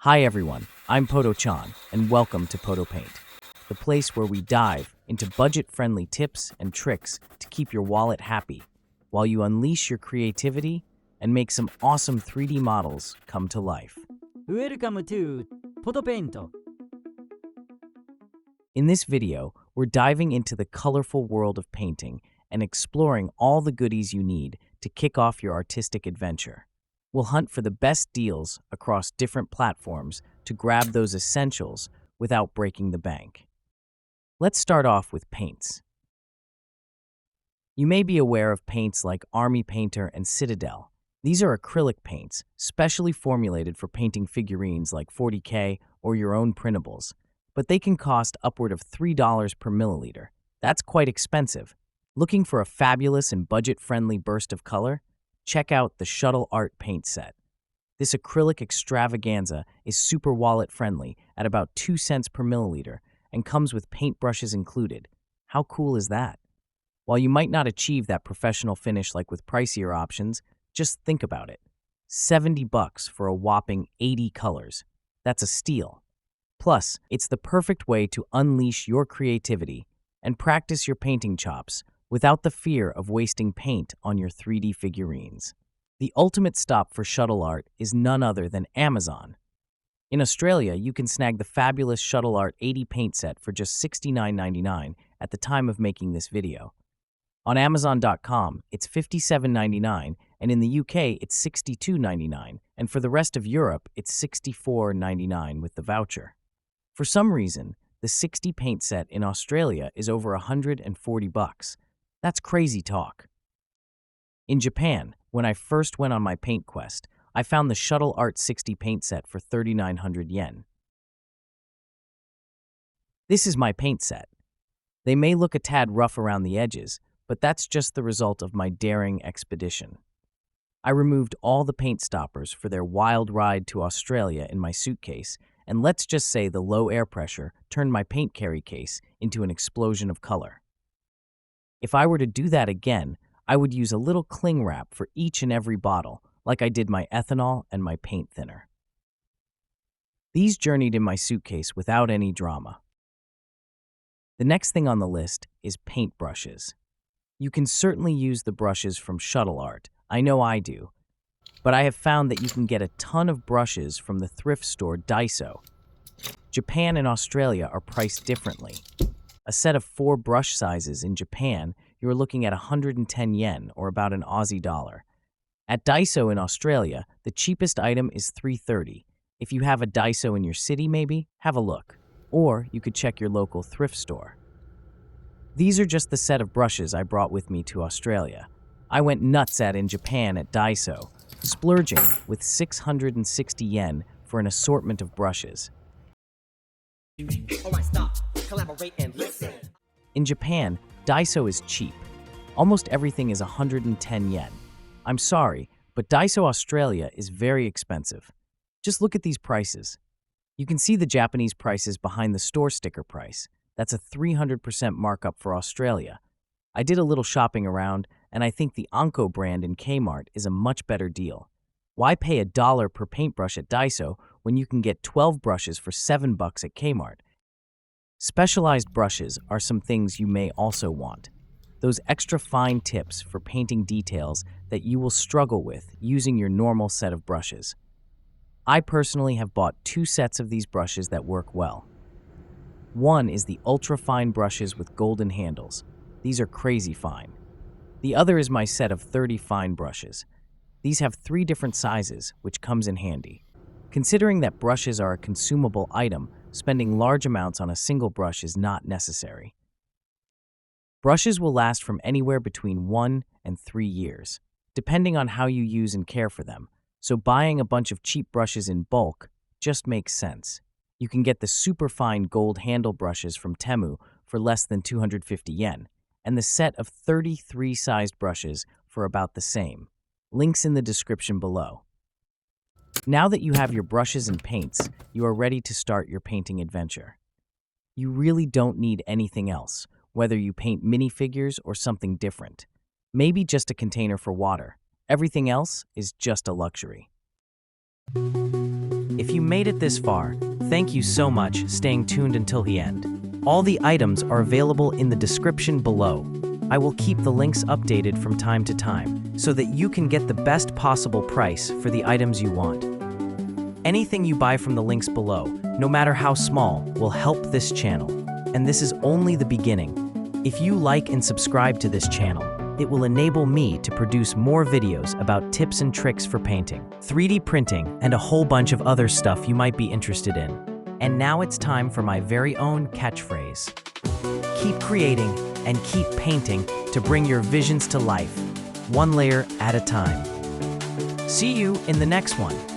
Hi everyone, I'm Pt1 and welcome to Poto Paint, the place where we dive into budget-friendly tips and tricks to keep your wallet happy while you unleash your creativity and make some awesome 3D models come to life. Welcome to Pt1. In this video, we're diving into the colorful world of painting and exploring all the goodies you need to kick off your artistic adventure. We'll hunt for the best deals across different platforms to grab those essentials without breaking the bank. Let's start off with paints. You may be aware of paints like Army Painter and Citadel. These are acrylic paints, specially formulated for painting figurines like 40K or your own printables, but they can cost upward of $3 per milliliter. That's quite expensive. Looking for a fabulous and budget-friendly burst of color? Check out the Shuttle Art paint set. This acrylic extravaganza is super wallet-friendly at about 2 cents per milliliter and comes with paintbrushes included. How cool is that? While you might not achieve that professional finish like with pricier options, just think about it. $70 for a whopping 80 colors. That's a steal. Plus, it's the perfect way to unleash your creativity and practice your painting chops without the fear of wasting paint on your 3D figurines. The ultimate stop for shuttle art is none other than Amazon. In Australia, you can snag the fabulous Shuttle Art 80 paint set for just $69.99 at the time of making this video. On Amazon.com, it's $57.99, and in the UK, it's $62.99, and for the rest of Europe, it's $64.99 with the voucher. For some reason, the 60 paint set in Australia is over $140. That's crazy talk. In Japan, when I first went on my paint quest, I found the Shuttle Art 60 paint set for 3,900 yen. This is my paint set. They may look a tad rough around the edges, but that's just the result of my daring expedition. I removed all the paint stoppers for their wild ride to Australia in my suitcase, and let's just say the low air pressure turned my paint carry case into an explosion of color. If I were to do that again, I would use a little cling wrap for each and every bottle, like I did my ethanol and my paint thinner. These journeyed in my suitcase without any drama. The next thing on the list is paint brushes. You can certainly use the brushes from Shuttle Art. I know I do. But I have found that you can get a ton of brushes from the thrift store Daiso. Japan and Australia are priced differently. A set of 4 brush sizes in Japan, you're looking at 110 yen, or about an Aussie dollar. At Daiso in Australia, the cheapest item is $3.30. If you have a Daiso in your city, maybe, have a look. Or you could check your local thrift store. These are just the set of brushes I brought with me to Australia. I went nuts in Japan at Daiso, splurging with 660 yen for an assortment of brushes. Alright, stop, collaborate and listen. In Japan, Daiso is cheap. Almost everything is 110 yen. I'm sorry, but Daiso Australia is very expensive. Just look at these prices. You can see the Japanese prices behind the store sticker price. That's a 300% markup for Australia. I did a little shopping around, and I think the Anko brand in Kmart is a much better deal. Why pay $1 per paintbrush at Daiso when you can get 12 brushes for $7 at Kmart? Specialized brushes are some things you may also want. Those extra fine tips for painting details that you will struggle with using your normal set of brushes. I personally have bought 2 sets of these brushes that work well. One is the ultra-fine brushes with golden handles. These are crazy fine. The other is my set of 30 fine brushes. These have 3 different sizes, which comes in handy. Considering that brushes are a consumable item, spending large amounts on a single brush is not necessary. Brushes will last from anywhere between 1 and 3 years, depending on how you use and care for them, so buying a bunch of cheap brushes in bulk just makes sense. You can get the super fine gold handle brushes from Temu for less than 250 yen, and the set of 33 sized brushes for about the same. Links in the description below. Now that you have your brushes and paints, you are ready to start your painting adventure. You really don't need anything else, whether you paint minifigures or something different. Maybe just a container for water. Everything else is just a luxury. If you made it this far, thank you so much staying tuned until the end. All the items are available in the description below. I will keep the links updated from time to time so that you can get the best possible price for the items you want. Anything you buy from the links below, no matter how small, will help this channel. And this is only the beginning. If you like and subscribe to this channel, it will enable me to produce more videos about tips and tricks for painting, 3D printing, and a whole bunch of other stuff you might be interested in. And now it's time for my very own catchphrase. Keep creating and keep painting to bring your visions to life, one layer at a time. See you in the next one.